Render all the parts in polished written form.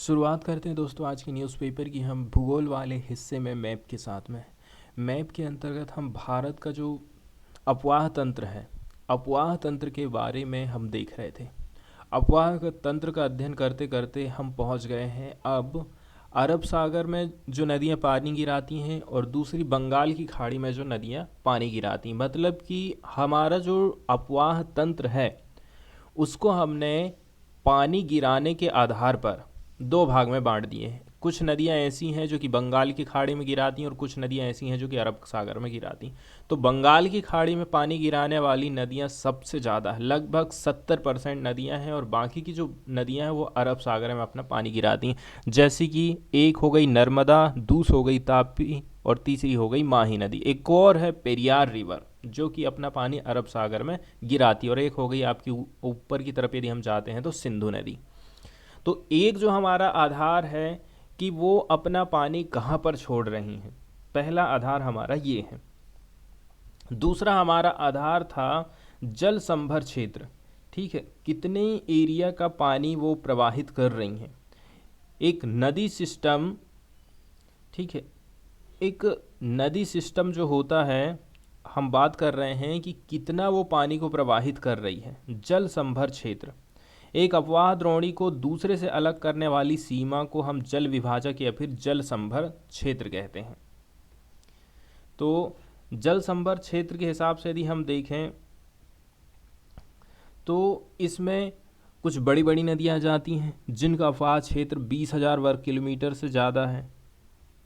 शुरुआत करते हैं दोस्तों आज की न्यूज़पेपर की। हम भूगोल वाले हिस्से में मैप के साथ में मैप के अंतर्गत हम भारत का जो अपवाह तंत्र है, अपवाह तंत्र के बारे में हम देख रहे थे। अपवाह तंत्र का अध्ययन करते करते हम पहुंच गए हैं अब अरब सागर में जो नदियां पानी गिराती हैं और दूसरी बंगाल की खाड़ी में जो नदियां पानी गिराती हैं। मतलब कि हमारा जो अपवाह तंत्र है उसको हमने पानी गिराने के आधार पर दो भाग में बांट दिए हैं। कुछ नदियां ऐसी हैं जो कि बंगाल की खाड़ी में गिराती हैं और कुछ नदियां ऐसी हैं जो कि अरब सागर में गिराती हैं। तो बंगाल की खाड़ी में पानी गिराने वाली नदियां सबसे ज़्यादा है, लगभग 70% नदियां हैं, और बाकी की जो नदियां हैं वो अरब सागर में अपना पानी गिराती हैं। जैसे कि एक हो गई नर्मदा, दूसरी हो गई तापी और तीसरी हो गई माही नदी। एक और है पेरियार रिवर जो कि अपना पानी अरब सागर में गिराती है, और एक हो गई आपकी ऊपर की तरफ यदि हम जाते हैं तो सिंधु नदी। तो एक जो हमारा आधार है कि वो अपना पानी कहाँ पर छोड़ रही हैं, पहला आधार हमारा ये है। दूसरा हमारा आधार था जल संभर क्षेत्र। ठीक है, कितने एरिया का पानी वो प्रवाहित कर रही हैं। एक नदी सिस्टम, ठीक है, एक नदी सिस्टम जो होता है, हम बात कर रहे हैं कि कितना वो पानी को प्रवाहित कर रही है। जल संभर क्षेत्र, एक अपवाह द्रोणी को दूसरे से अलग करने वाली सीमा को हम जल विभाजक या फिर जल संभर क्षेत्र कहते हैं। तो जल संभर क्षेत्र के हिसाब से यदि हम देखें तो इसमें कुछ बड़ी बड़ी नदियाँ आ जाती हैं जिनका अपवाह क्षेत्र 20,000 वर्ग किलोमीटर से ज़्यादा है।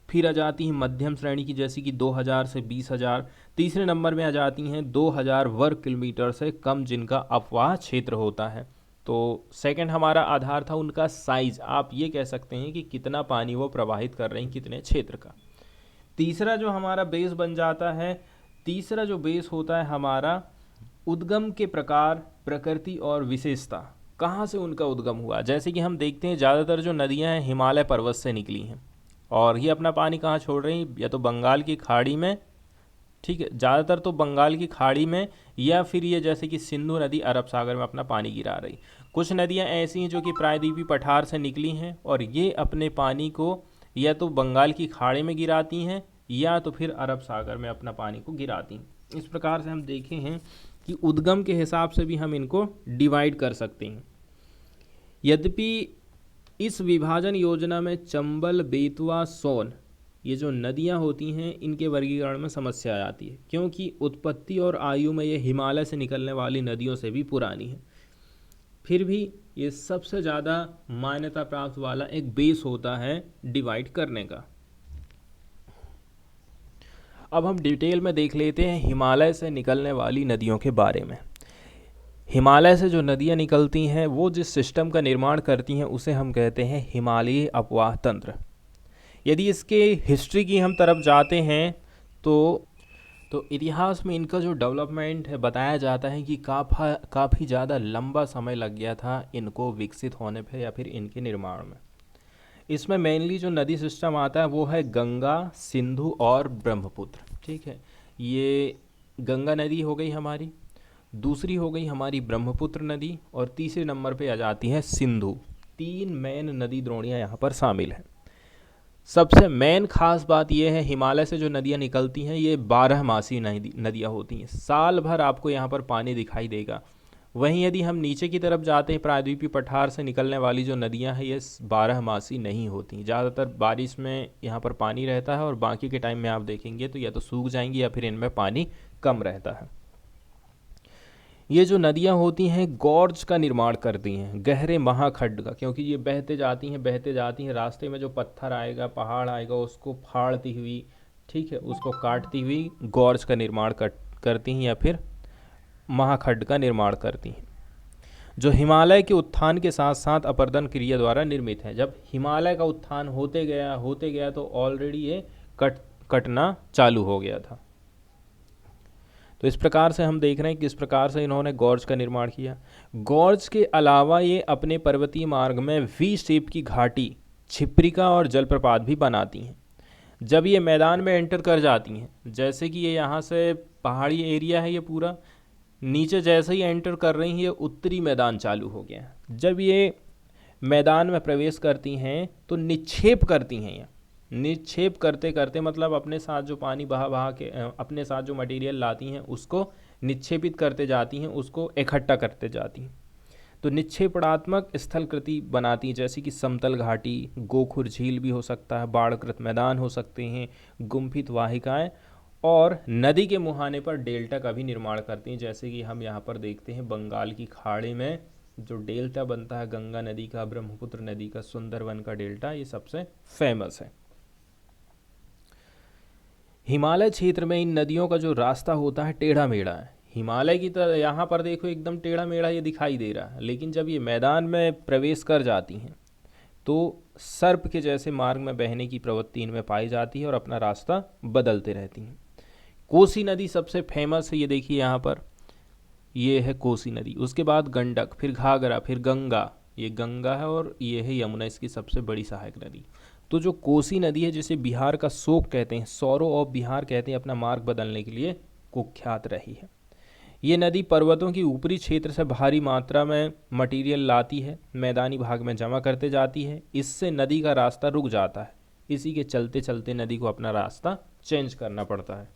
फिर आ जाती हैं मध्यम श्रेणी की, जैसे कि 2,000 से 20,000। तीसरे नंबर में आ जाती हैं 2,000 वर्ग किलोमीटर से कम जिनका अपवाह क्षेत्र होता है। तो सेकंड हमारा आधार था उनका साइज, आप ये कह सकते हैं कि कितना पानी वो प्रवाहित कर रहे हैं, कितने क्षेत्र का। तीसरा जो हमारा बेस बन जाता है, तीसरा जो बेस होता है हमारा उद्गम के प्रकार, प्रकृति और विशेषता, कहाँ से उनका उद्गम हुआ। जैसे कि हम देखते हैं ज़्यादातर जो नदियाँ हैं हिमालय पर्वत से निकली हैं और ये अपना पानी कहाँ छोड़ रही हैं, या तो बंगाल की खाड़ी में, ठीक है, ज़्यादातर तो बंगाल की खाड़ी में, या फिर ये जैसे कि सिंधु नदी अरब सागर में अपना पानी गिरा रही। कुछ नदियाँ ऐसी हैं जो कि प्रायद्वीपीय पठार से निकली हैं और ये अपने पानी को या तो बंगाल की खाड़ी में गिराती हैं या तो फिर अरब सागर में अपना पानी को गिराती हैं। इस प्रकार से हम देखे हैं कि उद्गम के हिसाब से भी हम इनको डिवाइड कर सकते हैं। यद्यपि इस विभाजन योजना में चंबल, बेतवा, सोन, ये जो नदियाँ होती हैं इनके वर्गीकरण में समस्या आ जाती है, क्योंकि उत्पत्ति और आयु में ये हिमालय से निकलने वाली नदियों से भी पुरानी है। फिर भी ये सबसे ज़्यादा मान्यता प्राप्त वाला एक बेस होता है डिवाइड करने का। अब हम डिटेल में देख लेते हैं हिमालय से निकलने वाली नदियों के बारे में। हिमालय से जो नदियाँ निकलती हैं वो जिस सिस्टम का निर्माण करती हैं उसे हम कहते हैं हिमालयी अपवाह तंत्र। यदि इसके हिस्ट्री की हम तरफ जाते हैं तो इतिहास में इनका जो डेवलपमेंट है बताया जाता है कि काफ़ी ज़्यादा लंबा समय लग गया था इनको विकसित होने पे या फिर इनके निर्माण में। इसमें मेनली जो नदी सिस्टम आता है वो है गंगा, सिंधु और ब्रह्मपुत्र। ठीक है, ये गंगा नदी हो गई हमारी, दूसरी हो गई हमारी ब्रह्मपुत्र नदी, और तीसरे नंबर पे आ जाती है सिंधु। तीन मेन नदी द्रोणियाँ यहाँ पर शामिल हैं। सबसे मेन खास बात यह है हिमालय से जो नदियाँ निकलती हैं ये 12 मासी नदियाँ होती हैं, साल भर आपको यहाँ पर पानी दिखाई देगा। वहीं यदि हम नीचे की तरफ जाते हैं प्रायद्वीपीय पठार से निकलने वाली जो नदियाँ हैं ये 12 मासी नहीं होती। ज़्यादातर बारिश में यहाँ पर पानी रहता है और बाकी के टाइम में आप देखेंगे तो या तो सूख जाएंगी या फिर इनमें पानी कम रहता है। ये जो नदियाँ होती हैं गॉर्ज का निर्माण करती हैं, गहरे महाखड्ड का, क्योंकि ये बहते जाती हैं, रास्ते में जो पत्थर आएगा, पहाड़ आएगा, उसको फाड़ती हुई, ठीक है, उसको काटती हुई गॉर्ज का निर्माण करती हैं या फिर महाखड्ड का निर्माण करती हैं, जो हिमालय के उत्थान के साथ साथ अपरदन क्रिया द्वारा निर्मित है। जब हिमालय का उत्थान होते गया तो ऑलरेडी ये कटना चालू हो गया था। तो इस प्रकार से हम देख रहे हैं किस प्रकार से इन्होंने गॉर्ज का निर्माण किया। गॉर्ज के अलावा ये अपने पर्वतीय मार्ग में वी शेप की घाटी, छिप्रिका और जलप्रपात भी बनाती हैं। जब ये मैदान में एंटर कर जाती हैं, जैसे कि ये यहाँ से पहाड़ी एरिया है, ये पूरा नीचे जैसे ही एंटर कर रही हैं ये उत्तरी मैदान चालू हो गया। जब ये मैदान में प्रवेश करती हैं तो निक्षेप करती हैं। ये निक्षेप करते करते मतलब अपने साथ जो पानी बहा बहा के अपने साथ जो मटेरियल लाती हैं उसको निक्षेपित करते जाती हैं, उसको इकट्ठा करते जाती हैं। तो निक्षेपणात्मक स्थलकृति बनाती हैं, जैसे कि समतल घाटी, गोखुर झील भी हो सकता है, बाढ़कृत मैदान हो सकते हैं, गुम्फित वाहिकाएं, और नदी के मुहाने पर डेल्टा का भी निर्माण करती हैं। जैसे कि हम यहाँ पर देखते हैं बंगाल की खाड़ी में जो डेल्टा बनता है गंगा नदी का, ब्रह्मपुत्र नदी का, सुंदरवन का डेल्टा, ये सबसे फेमस है। हिमालय क्षेत्र में इन नदियों का जो रास्ता होता है टेढ़ा मेढ़ा है। हिमालय की तरह यहाँ पर देखो एकदम टेढ़ा मेढ़ा ये दिखाई दे रहा है, लेकिन जब ये मैदान में प्रवेश कर जाती हैं तो सर्प के जैसे मार्ग में बहने की प्रवृत्ति इनमें पाई जाती है और अपना रास्ता बदलते रहती हैं। कोसी नदी सबसे फेमस है, ये देखिए यहाँ पर, ये है कोसी नदी। उसके बाद गंडक, फिर घाघरा, फिर गंगा, ये गंगा है, और ये है यमुना, इसकी सबसे बड़ी सहायक नदी। तो जो कोसी नदी है, जिसे बिहार का शोक कहते हैं, सौरो ऑफ बिहार कहते हैं, अपना मार्ग बदलने के लिए कुख्यात रही है। ये नदी पर्वतों की ऊपरी क्षेत्र से भारी मात्रा में मटेरियल लाती है, मैदानी भाग में जमा करते जाती है, इससे नदी का रास्ता रुक जाता है। इसी के चलते चलते नदी को अपना रास्ता चेंज करना पड़ता है।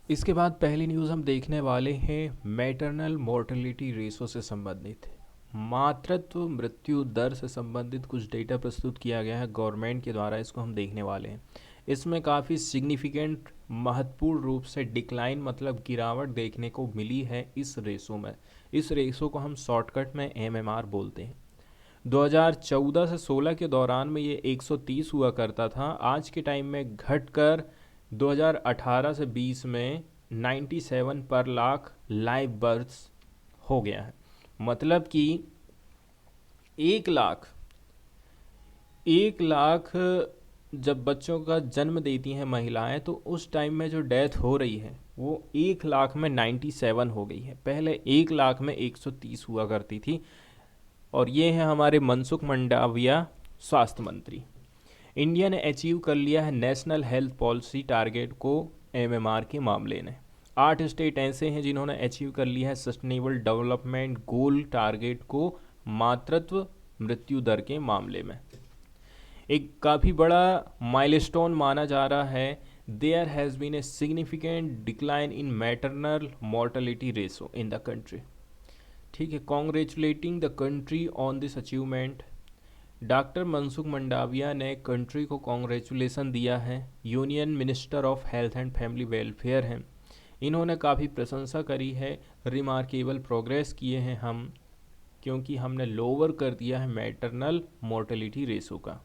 इसके बाद पहली न्यूज़ हम देखने वाले हैं मैटरनल मोर्टेलिटी रेशो से संबंधित। मातृत्व मृत्यु दर से संबंधित कुछ डेटा प्रस्तुत किया गया है गवर्नमेंट के द्वारा, इसको हम देखने वाले हैं। इसमें काफ़ी सिग्निफिकेंट महत्वपूर्ण रूप से डिक्लाइन मतलब गिरावट देखने को मिली है इस रेशो में। इस रेशो को हम शॉर्टकट में एमएमआर बोलते हैं। 2014 से 16 के दौरान में ये 130 हुआ करता था, आज के टाइम में घटकर 2018 से 20 में 97 पर लाख लाइव बर्थ्स हो गया है। मतलब कि 1 लाख जब बच्चों का जन्म देती हैं महिलाएं, तो उस टाइम में जो डेथ हो रही है वो 1 लाख में 97 हो गई है। पहले 1 लाख में 130 हुआ करती थी। और ये है हमारे मनसुख मंडाविया स्वास्थ्य मंत्री। इंडिया ने अचीव कर लिया है नेशनल हेल्थ पॉलिसी टारगेट को एमएमआर के मामले में। 8 स्टेट ऐसे हैं जिन्होंने अचीव कर लिया है सस्टेनेबल डेवलपमेंट गोल टारगेट को मातृत्व मृत्यु दर के मामले में। एक काफ़ी बड़ा माइलस्टोन माना जा रहा है। There has been a significant decline in maternal mortality ratio in the country. ठीक है, congratulating the country on this achievement. Doctor Mansukh Mandaviya ने कंट्री को कॉन्ग्रेचुलेसन दिया है। Union minister of health and family welfare हैं, इन्होंने काफ़ी प्रशंसा करी है। रिमार्केबल प्रोग्रेस किए हैं हम, क्योंकि हमने लोअर कर दिया है मैटरनल मोर्टेलिटी रेशो का।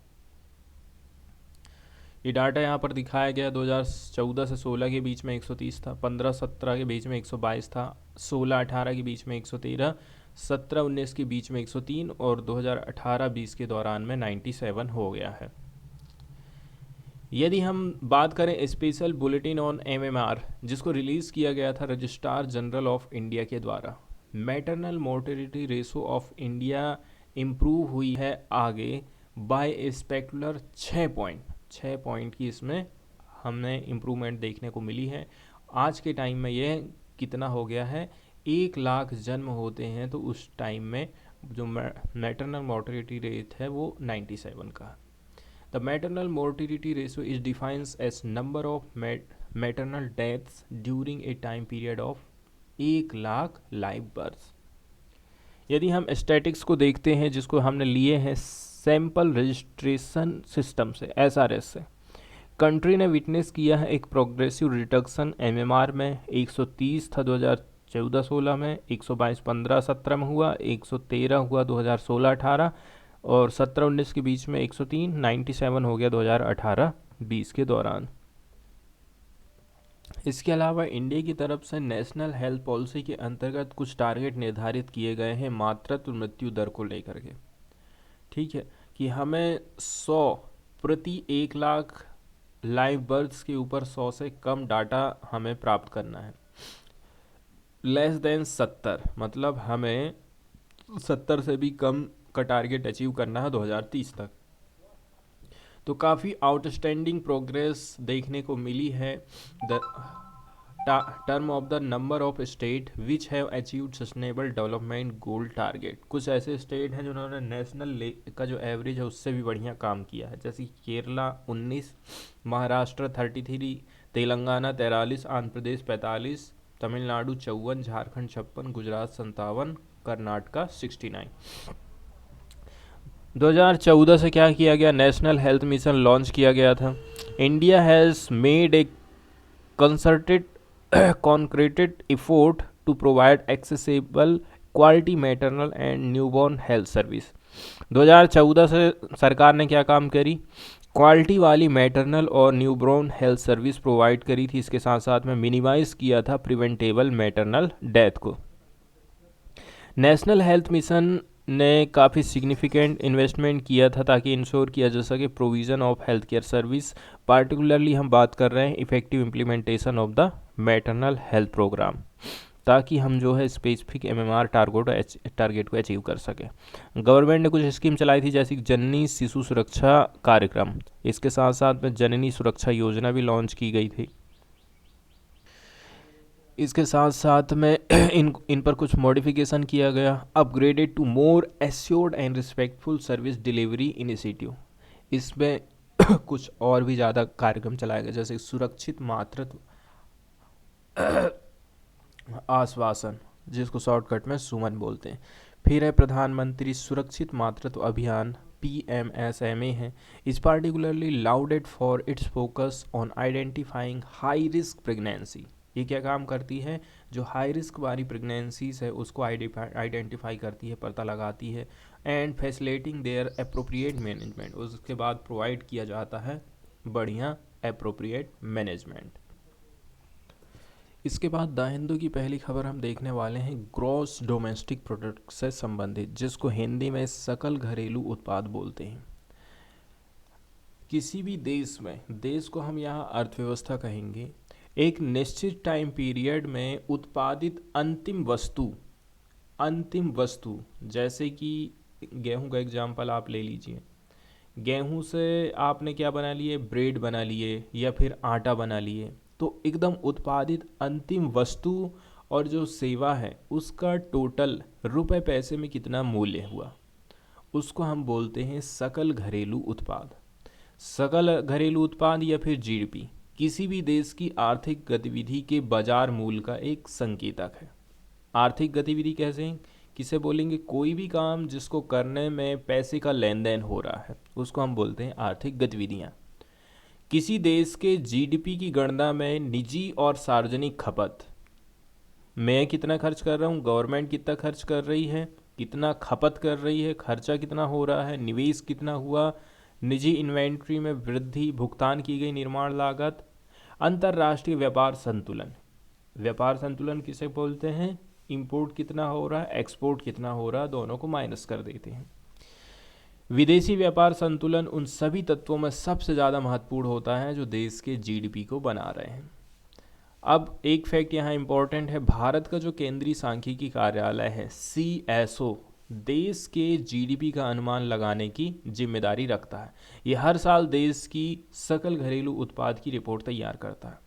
ये डाटा यहाँ पर दिखाया गया। 2014 से 16 के बीच में 130 था, 15-17 के बीच में 122 था, 16-18 के बीच में 113, 17-19 के बीच में 103 और 2018-20 के दौरान में 97 हो गया है। यदि हम बात करें स्पेशल बुलेटिन ऑन एमएमआर, जिसको रिलीज़ किया गया था रजिस्ट्रार जनरल ऑफ इंडिया के द्वारा, maternal mortality ratio of India improve हुई है आगे बाय ए स्पेक्युलर 6 पॉइंट की इसमें हमने इम्प्रूवमेंट देखने को मिली है। आज के टाइम में यह कितना हो गया है, 1 लाख जन्म होते हैं तो उस टाइम में जो मैटरनल मोर्टेलिटी रेट है वो 97 का। The maternal mortality ratio is defines as number of maternal deaths during a time period of 1 lakh live birth. यदि हम स्टैटिक्स को देखते हैं, जिसको हमने लिए हैं सैंपल रजिस्ट्रेशन सिस्टम से, एसआरएस से, कंट्री ने विटनेस किया है एक प्रोग्रेसिव रिडक्शन एमएमआर में। 130 था 2014-16 में, 122 15-17 में हुआ, 113 हुआ 2016-18 और 17-19 के बीच में 103, 97 हो गया 2018-20 के दौरान। इसके अलावा इंडिया की तरफ से नेशनल हेल्थ पॉलिसी के अंतर्गत कुछ टारगेट निर्धारित किए गए हैं मातृत्व मृत्यु दर को लेकर के। ठीक है, कि हमें 100 प्रति 1 लाख लाइव बर्थ्स के ऊपर 100 से कम डाटा हमें प्राप्त करना है। लेस देन 70 मतलब हमें 70 से भी कम का टारगेट अचीव करना है 2030 तक। तो काफ़ी आउटस्टैंडिंग प्रोग्रेस देखने को मिली है term of the number of state which have achieved sustainable development goal target. कुछ ऐसे स्टेट हैं जिन्होंने नेशनल का जो एवरेज है उससे भी बढ़िया काम किया है, जैसे केरला 19, महाराष्ट्र 33, तेलंगाना 43, आंध्र प्रदेश 45, तमिलनाडु 54, झारखंड 56, गुजरात 57, कर्नाटका 69। 2014 से क्या किया गया, नेशनल हेल्थ मिशन लॉन्च किया गया था। India has made a concerted concreted effort to provide accessible quality maternal and newborn health service। 2014 से सरकार ने क्या काम करी, क्वालिटी वाली मैटरनल और न्यूबॉर्न हेल्थ सर्विस प्रोवाइड करी थी। इसके साथ साथ में मिनिमाइज़ किया था प्रिवेंटेबल मैटरनल डेथ को। नेशनल हेल्थ मिशन ने काफ़ी सिग्निफिकेंट इन्वेस्टमेंट किया था ताकि इंश्योर किया जा सके provision of health care service. Particularly हम बात कर रहे हैं effective implementation of the maternal health program, ताकि हम जो है स्पेसिफिक MMR टारगेट को अचीव कर सकें। गवर्नमेंट ने कुछ स्कीम चलाई थी जैसे जननी शिशु सुरक्षा कार्यक्रम, इसके साथ साथ में जननी सुरक्षा योजना भी लॉन्च की गई थी। इसके साथ साथ में इन पर कुछ मॉडिफिकेशन किया गया। Upgraded to more assured and respectful service delivery initiative, इसमें कुछ और भी ज़्यादा कार्यक्रम चलाए गए, जैसे सुरक्षित मातृत्व आश्वासन, जिसको शॉर्टकट में सुमन बोलते हैं। फिर है प्रधानमंत्री सुरक्षित मातृत्व अभियान, PMSMA है। इस particularly lauded for its focus on identifying high risk pregnancy. ये क्या काम करती है, जो हाई रिस्क वाली प्रेगनेंसीज है उसको आइडेंटिफाई करती है, पता लगाती है, and facilitating their appropriate management, उसके बाद प्रोवाइड किया जाता है बढ़िया अप्रोप्रिएट मैनेजमेंट। इसके बाद द हिंदू की पहली खबर हम देखने वाले हैं ग्रॉस डोमेस्टिक प्रोडक्ट से संबंधित, जिसको हिंदी में सकल घरेलू उत्पाद बोलते हैं। किसी भी देश में, देश को हम यहाँ अर्थव्यवस्था कहेंगे, एक निश्चित टाइम पीरियड में उत्पादित अंतिम वस्तु जैसे कि गेहूं का एग्जाम्पल आप ले लीजिए। गेहूं से आपने क्या बना लिए, ब्रेड बना लिए या फिर आटा बना लिए, तो एकदम उत्पादित अंतिम वस्तु और जो सेवा है उसका टोटल रुपए पैसे में कितना मूल्य हुआ, उसको हम बोलते हैं सकल घरेलू उत्पाद। सकल घरेलू उत्पाद या फिर GDP किसी भी देश की आर्थिक गतिविधि के बाजार मूल्य का एक संकेतक है। आर्थिक गतिविधि कैसे, किसे बोलेंगे, कोई भी काम जिसको करने में पैसे का लेन देन हो रहा है उसको हम बोलते हैं आर्थिक गतिविधियाँ। किसी देश के GDP की गणना में निजी और सार्वजनिक खपत, मैं कितना खर्च कर रहा हूँ, गवर्नमेंट कितना खर्च कर रही है, कितना खपत कर रही है, खर्चा कितना हो रहा है, निवेश कितना हुआ, निजी इन्वेंट्री में वृद्धि, भुगतान की गई निर्माण लागत, अंतर्राष्ट्रीय व्यापार संतुलन। व्यापार संतुलन किसे बोलते हैं, इंपोर्ट कितना हो रहा है, एक्सपोर्ट कितना हो रहा है, दोनों को माइनस कर देते हैं। विदेशी व्यापार संतुलन उन सभी तत्वों में सबसे ज़्यादा महत्वपूर्ण होता है जो देश के GDP को बना रहे हैं। अब एक फैक्ट यहाँ इम्पोर्टेंट है, भारत का जो केंद्रीय सांख्यिकी कार्यालय है CSO देश के GDP का अनुमान लगाने की जिम्मेदारी रखता है। ये हर साल देश की सकल घरेलू उत्पाद की रिपोर्ट तैयार करता है।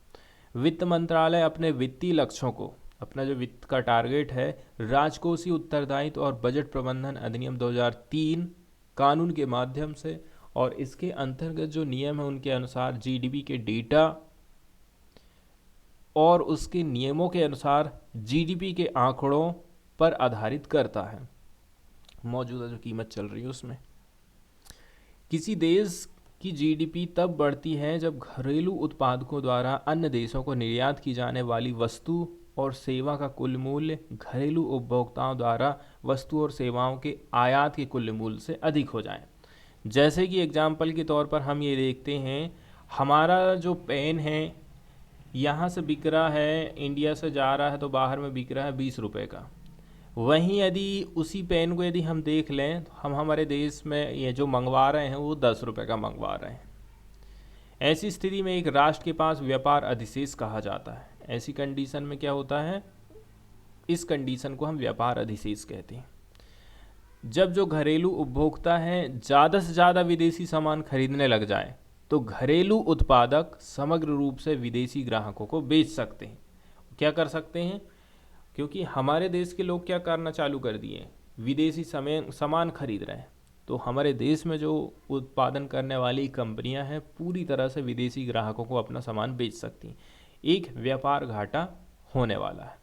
वित्त मंत्रालय अपने वित्तीय लक्ष्यों को, अपना जो वित्त का टारगेट है, राजकोषीय उत्तरदायित्व और बजट प्रबंधन अधिनियम 2003 कानून के माध्यम से और इसके अंतर्गत जो नियम है उनके अनुसार GDP के डेटा और उसके नियमों के अनुसार GDP के आंकड़ों पर आधारित करता है, मौजूदा जो कीमत चल रही है उसमें। किसी देश की GDP तब बढ़ती है जब घरेलू उत्पादकों द्वारा अन्य देशों को निर्यात की जाने वाली वस्तु और सेवा का कुल मूल्य घरेलू उपभोक्ताओं द्वारा वस्तु और सेवाओं के आयात के कुल मूल्य से अधिक हो जाए। जैसे कि एग्जाम्पल के तौर पर हम ये देखते हैं, हमारा जो पेन है यहाँ से बिक रहा है, इंडिया से जा रहा है तो बाहर में बिक रहा है 20 रुपये का। वहीं यदि उसी पेन को यदि हम देख लें तो हम हमारे देश में ये जो मंगवा रहे हैं वो 10 रुपये का मंगवा रहे हैं। ऐसी स्थिति में एक राष्ट्र के पास व्यापार अधिशेष कहा जाता है। ऐसी कंडीशन में क्या होता है, इस कंडीशन को हम व्यापार अधिशेष कहते हैं। जब जो घरेलू उपभोक्ता है ज़्यादा से ज़्यादा विदेशी सामान खरीदने लग जाए तो घरेलू उत्पादक समग्र रूप से विदेशी ग्राहकों को बेच सकते हैं। क्या कर सकते हैं, क्योंकि हमारे देश के लोग क्या करना चालू कर दिए, विदेशी सामान खरीद रहे हैं, तो हमारे देश में जो उत्पादन करने वाली कंपनियां हैं पूरी तरह से विदेशी ग्राहकों को अपना सामान बेच सकती हैं। एक व्यापार घाटा होने वाला है।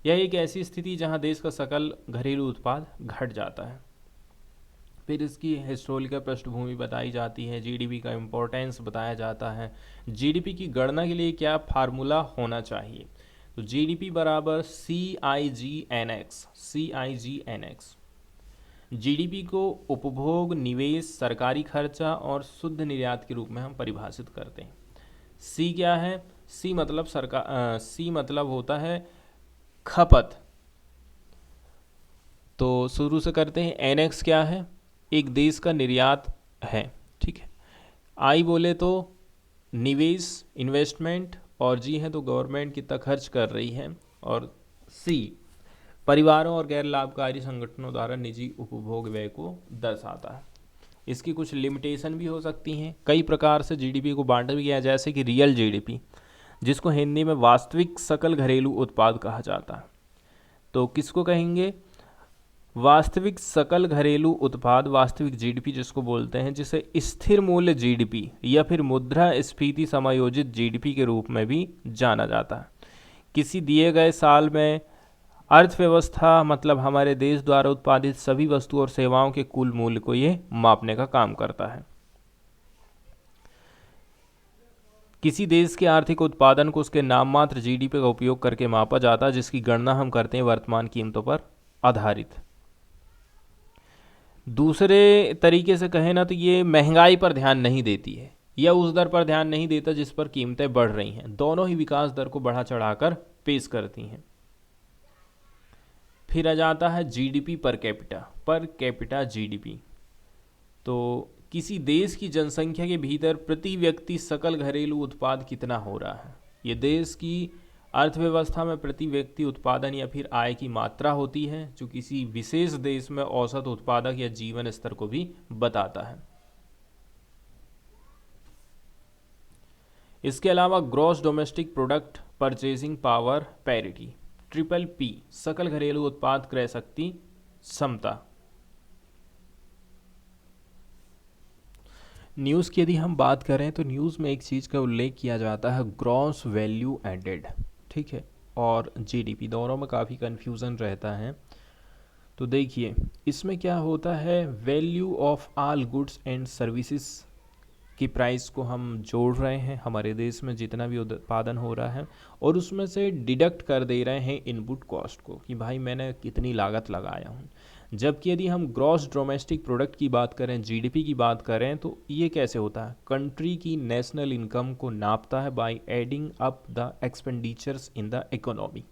यह एक ऐसी स्थिति जहां देश का सकल घरेलू उत्पाद घट जाता है। फिर इसकी हिस्टोरिकल पृष्ठभूमि बताई जाती है, जीडीपी का इम्पोर्टेंस बताया जाता है। जीडीपी की गणना के लिए क्या फार्मूला होना चाहिए, तो जीडीपी बराबर CIGNX। CIGNX जीडीपी को उपभोग, निवेश, सरकारी खर्चा और शुद्ध निर्यात के रूप में हम परिभाषित करते हैं। सी क्या है, सी मतलब सी मतलब होता है खपत। तो शुरू से करते हैं, एनएक्स क्या है, एक देश का निर्यात है, ठीक है। आई बोले तो निवेश, इन्वेस्टमेंट, और जी है तो गवर्नमेंट कितना खर्च कर रही है, और सी परिवारों और गैर लाभकारी संगठनों द्वारा निजी उपभोग व्यय को दर्शाता है। इसकी कुछ लिमिटेशन भी हो सकती हैं। कई प्रकार से जीडीपी को बांटा भी गया है, जैसे कि रियल जीडीपी, जिसको हिंदी में वास्तविक सकल घरेलू उत्पाद कहा जाता है। तो किसको कहेंगे, वास्तविक सकल घरेलू उत्पाद, वास्तविक जीडीपी जिसको बोलते हैं, जिसे स्थिर मूल्य जीडीपी या फिर मुद्रा स्फीति समायोजित जीडीपी के रूप में भी जाना जाता है। किसी दिए गए साल में अर्थव्यवस्था मतलब हमारे देश द्वारा उत्पादित सभी वस्तु और सेवाओं के कुल मूल्य को ये मापने का काम करता है। किसी देश के आर्थिक उत्पादन को उसके नाममात्र जीडीपी का उपयोग करके मापा जाता है, जिसकी गणना हम करते हैं वर्तमान कीमतों पर आधारित। दूसरे तरीके से कहें ना तो ये महंगाई पर ध्यान नहीं देती है या उस दर पर ध्यान नहीं देता जिस पर कीमतें बढ़ रही हैं। दोनों ही विकास दर को बढ़ा चढ़ाकर पेश करती हैं। फिर आ जाता है जीडीपी पर कैपिटा जीडीपी। तो किसी देश की जनसंख्या के भीतर प्रति व्यक्ति सकल घरेलू उत्पाद कितना हो रहा है, ये देश की अर्थव्यवस्था में प्रति व्यक्ति उत्पादन या फिर आय की मात्रा होती है, जो किसी विशेष देश में औसत उत्पादक या जीवन स्तर को भी बताता है। इसके अलावा gross domestic product purchasing power parity, triple P, सकल घरेलू उत्पाद क्रय शक्ति समता। न्यूज़ की यदि हम बात करें तो न्यूज़ में एक चीज़ का उल्लेख किया जाता है, ग्रॉस वैल्यू एडेड, ठीक है, और जीडीपी, दोनों में काफ़ी कन्फ्यूज़न रहता है। तो देखिए इसमें क्या होता है, value of all goods and services की प्राइस को हम जोड़ रहे हैं हमारे देश में जितना भी उत्पादन हो रहा है, और उसमें से डिडक्ट कर दे रहे हैं इनपुट कॉस्ट को, कि भाई मैंने कितनी लागत लगाया हूँ। जबकि यदि हम ग्रॉस डोमेस्टिक प्रोडक्ट की बात करें, जीडीपी की बात करें, तो ये कैसे होता है, कंट्री की नेशनल इनकम को नापता है by adding up the expenditures in the economy.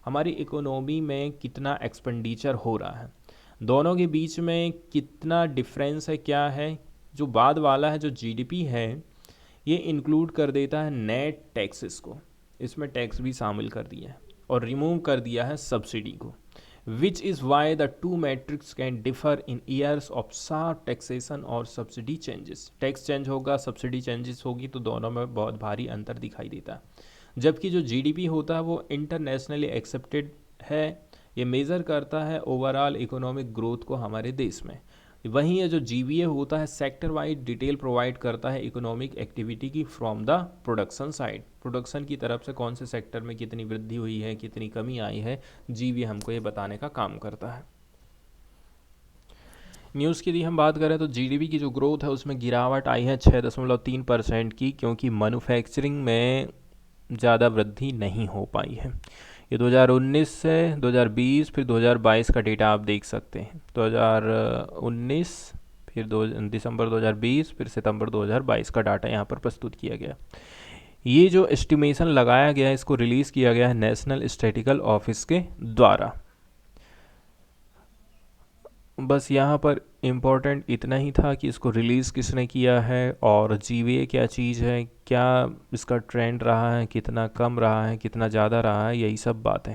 हमारी इकोनॉमी में कितना एक्सपेंडिचर हो रहा है, दोनों के बीच में कितना डिफरेंस है, क्या है। जो बाद वाला है, जो जीडीपी है, ये इंक्लूड कर देता है नेट टैक्सेस को, इसमें टैक्स भी शामिल कर दिया है, और रिमूव कर दिया है सब्सिडी को, which is why the two matrix can differ in years of sharp taxation और सब्सिडी चेंजेस। टैक्स चेंज होगा, सब्सिडी चेंजेस होगी, तो दोनों में बहुत भारी अंतर दिखाई देता है। जबकि जो जीडीपी होता है वो इंटरनेशनली एक्सेप्टेड है, ये मेज़र करता है ओवरऑल इकोनॉमिक ग्रोथ को हमारे देश में। वहीं ये जो जीवीए होता है सेक्टर वाइड डिटेल प्रोवाइड करता है इकोनॉमिक एक्टिविटी की from the production side, production की तरफ से कौन से सेक्टर में कितनी वृद्धि हुई है, कितनी कमी आई है, जीवीए हमको ये बताने का काम करता है। न्यूज़ की यदि हम बात करें तो जीडीपी की जो ग्रोथ है उसमें गिरावट आई है 6.3% की, क्योंकि मैन्युफैक्चरिंग में ज़्यादा वृद्धि नहीं हो पाई है। ये 2019 से 2020 फिर 2022 का डेटा आप देख सकते हैं। 2019 फिर दिसंबर 2020 फिर सितंबर 2022 का डाटा यहाँ पर प्रस्तुत किया गया। ये जो एस्टिमेशन लगाया गया है इसको रिलीज़ किया गया है नेशनल स्टैटिस्टिकल ऑफिस के द्वारा। बस यहाँ पर इम्पोर्टेंट इतना ही था कि इसको रिलीज़ किसने किया है और जीवीए क्या चीज़ है, क्या इसका ट्रेंड रहा है, कितना कम रहा है, कितना ज़्यादा रहा है, यही सब बातें।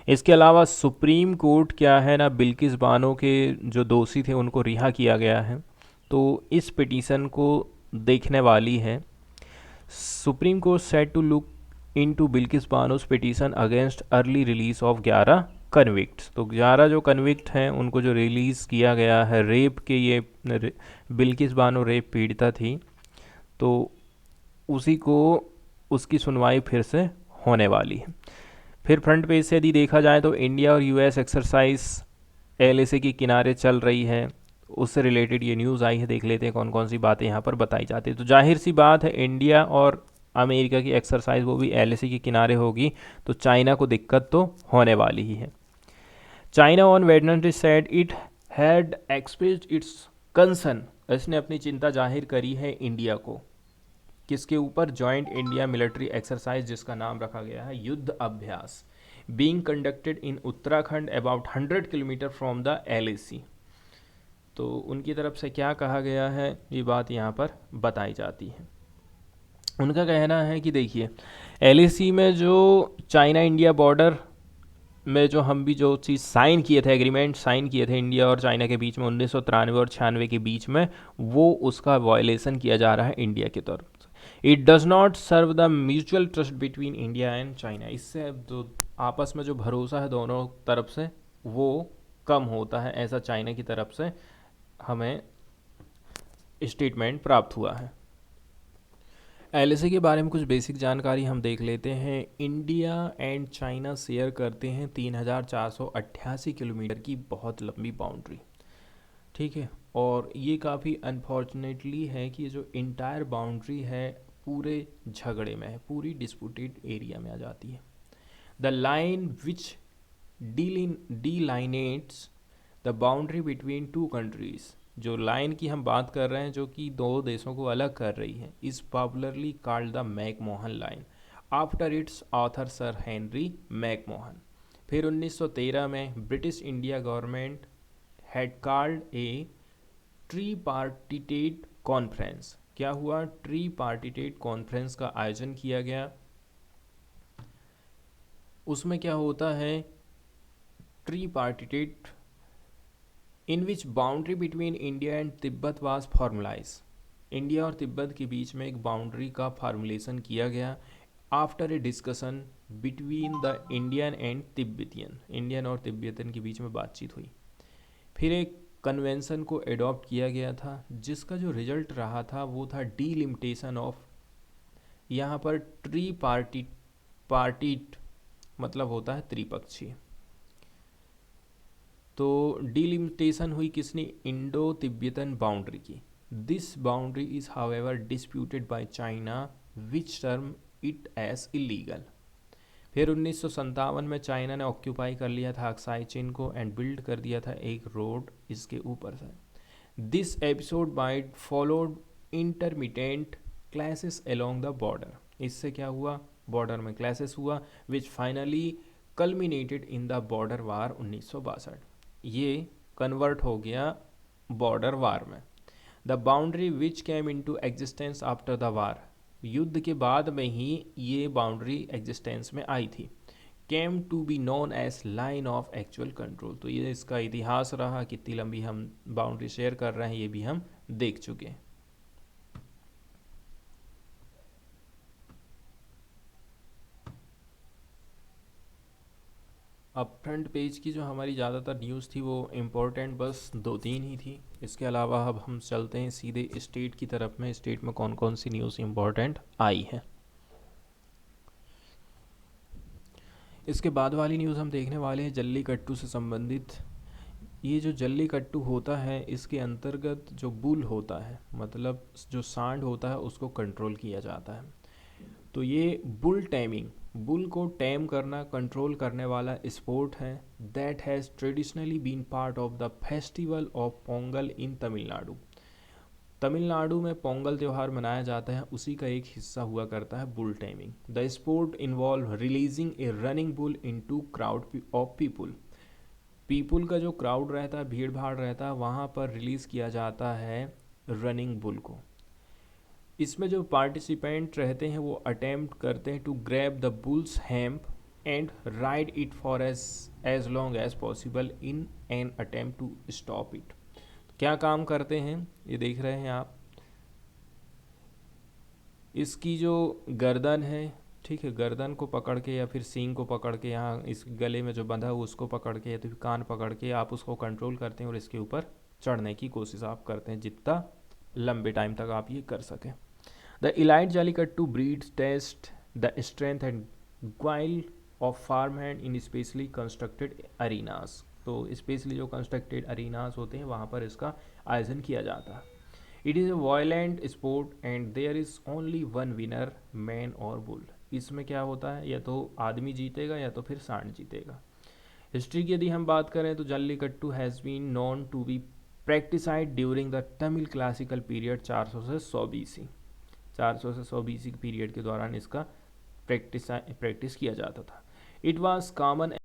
इसके अलावा सुप्रीम कोर्ट क्या है ना, बिल्किस बानो के जो दोषी थे उनको रिहा किया गया है, तो इस पिटीशन को देखने वाली है। Supreme Court said to look into Bilkis Bano's petition against early release of 11 convicts. तो 11 जो कन्विक्ट हैं उनको जो रिलीज़ किया गया है रेप के, ये बिल्किस बानो रेप पीड़िता थी, तो उसी को उसकी सुनवाई फिर से होने वाली है। फिर फ्रंट पेज से यदि देखा जाए तो इंडिया और यूएस एक्सरसाइज एलएसी के किनारे चल रही है, उससे रिलेटेड ये न्यूज़ आई है। देख लेते हैं कौन कौन सी बातें यहाँ पर बताई जाती है। तो जाहिर सी बात है, इंडिया और अमेरिका की एक्सरसाइज वो भी एलएसी के किनारे होगी, तो चाइना को दिक्कत तो होने वाली ही है। China on Wednesday said it had expressed it's concern, इसने अपनी चिंता जाहिर करी है इंडिया को, किसके ऊपर? जॉइंट इंडिया मिलिट्री एक्सरसाइज, जिसका नाम रखा गया है युद्ध अभ्यास, being conducted in Uttarakhand about 100 kilometre from the LAC. तो उनकी तरफ से क्या कहा गया है, ये बात यहाँ पर बताई जाती है। उनका कहना है कि देखिए, एलएसी में जो चाइना इंडिया बॉर्डर में जो हम भी जो चीज़ साइन किए थे, एग्रीमेंट साइन किए थे इंडिया और चाइना के बीच में 1993 और 96 के बीच में, वो उसका वायलेशन किया जा रहा है इंडिया की तरफ से। It does not serve the mutual trust between India and China, इससे जो आपस में जो भरोसा है दोनों तरफ से वो कम होता है, ऐसा चाइना की तरफ से हमें स्टेटमेंट प्राप्त हुआ है। एलएसी के बारे में कुछ बेसिक जानकारी हम देख लेते हैं। इंडिया एंड चाइना शेयर करते हैं 3488 किलोमीटर की बहुत लंबी बाउंड्री, ठीक है। और ये काफ़ी अनफॉर्चुनेटली है कि ये जो इंटायर बाउंड्री है पूरे झगड़े में है, पूरी डिस्प्यूटेड एरिया में आ जाती है। The line which delineates the boundary between two countries, जो लाइन की हम बात कर रहे हैं जो कि दो देशों को अलग कर रही है, is popularly called the McMahon line after its author sir Henry McMahon. फिर 1913 में British India government had called a tripartite conference, क्या हुआ? ट्रीपार्टिटेट कॉन्फ्रेंस का आयोजन किया गया। उसमें क्या होता है? Tripartite in which boundary between India and Tibet was formalise, India और तिब्बत के बीच में एक बाउंड्री का फार्मूलेशन किया गया after a discussion between the Indian and Tibetan, Indian और तिब्बतियन के बीच में बातचीत हुई। फिर एक कन्वेंशन को एडॉप्ट किया गया था, जिसका जो रिजल्ट रहा था वो था डीलिमिटेशन ऑफ, यहाँ पर पार्टीट मतलब होता है त्रिपक्षीय। तो डीलिमिटेशन हुई किसने? इंडो तिब्बतन बाउंड्री की। This boundary is however disputed by China which term it as illegal. फिर 1957 में चाइना ने ऑक्यूपाई कर लिया था अक्साई चीन को एंड बिल्ड कर दिया था एक रोड इसके ऊपर से। This episode might followed intermittent clashes along the border, इससे क्या हुआ? बॉर्डर में क्लैशेस हुआ which finally culminated in the border war 1962, ये कन्वर्ट हो गया बॉर्डर वार में। The boundary which came into existence after the war, युद्ध के बाद में ही ये बाउंड्री एग्जिस्टेंस में आई थी, came to be known as line of actual control. तो ये इसका इतिहास रहा, कितनी लंबी हम बाउंड्री शेयर कर रहे हैं ये भी हम देख चुके हैं। अब फ्रंट पेज की जो हमारी ज़्यादातर न्यूज़ थी वो इम्पोर्टेंट बस 2-3 ही थी। इसके अलावा अब हम चलते हैं सीधे स्टेट की तरफ में, स्टेट में कौन कौन सी न्यूज़ इम्पोर्टेंट आई है। इसके बाद वाली न्यूज़ हम देखने वाले हैं जल्लीकट्टू से संबंधित। ये जो जल्लीकट्टू होता है इसके अंतर्गत जो बुल होता है, मतलब जो सांड होता है, उसको कंट्रोल किया जाता है। तो ये बुल टैमिंग, बुल को टैम करना, कंट्रोल करने वाला स्पोर्ट है। That has traditionally been part of the festival of Pongal in Tamil Nadu. Tamil Nadu में पोंगल त्यौहार मनाया जाता है, उसी का एक हिस्सा हुआ करता है bull taming. The sport involve releasing A running bull into crowd of people का जो क्राउड रहता है, भीड़ भाड़ रहता है, वहाँ पर रिलीज़ किया जाता है रनिंग बुल को। इसमें जो पार्टिसिपेंट रहते हैं वो अटेम्प्ट करते हैं to grab the bull's hump and ride it for as long as possible in an attempt to stop it. क्या काम करते हैं ये देख रहे हैं आप। इसकी जो गर्दन है ठीक है, गर्दन को पकड़ के या फिर सींग को पकड़ के, यहाँ इस गले में जो बंधा हुआ उसको पकड़ के या तो फिर कान पकड़ के आप उसको कंट्रोल करते हैं और इसके ऊपर चढ़ने की कोशिश आप करते हैं जितना लंबे टाइम तक आप ये कर सकें। The elite jallikattu breeds test the strength and guile of farm hand in specially constructed arenas. तो स्पेशली जो कंस्ट्रक्टेड अरीनास होते हैं वहाँ पर इसका आयोजन किया जाता है। It is a violent sport and there is only one winner, man और बुल। इसमें क्या होता है, या तो आदमी जीतेगा या तो फिर सांड जीतेगा। हिस्ट्री की यदि हम बात करें तो jallikattu has been known to be practised during the Tamil classical period 400 से 100 BC। 400 से 100 BC के पीरियड के दौरान इसका प्रैक्टिस किया जाता था। It was common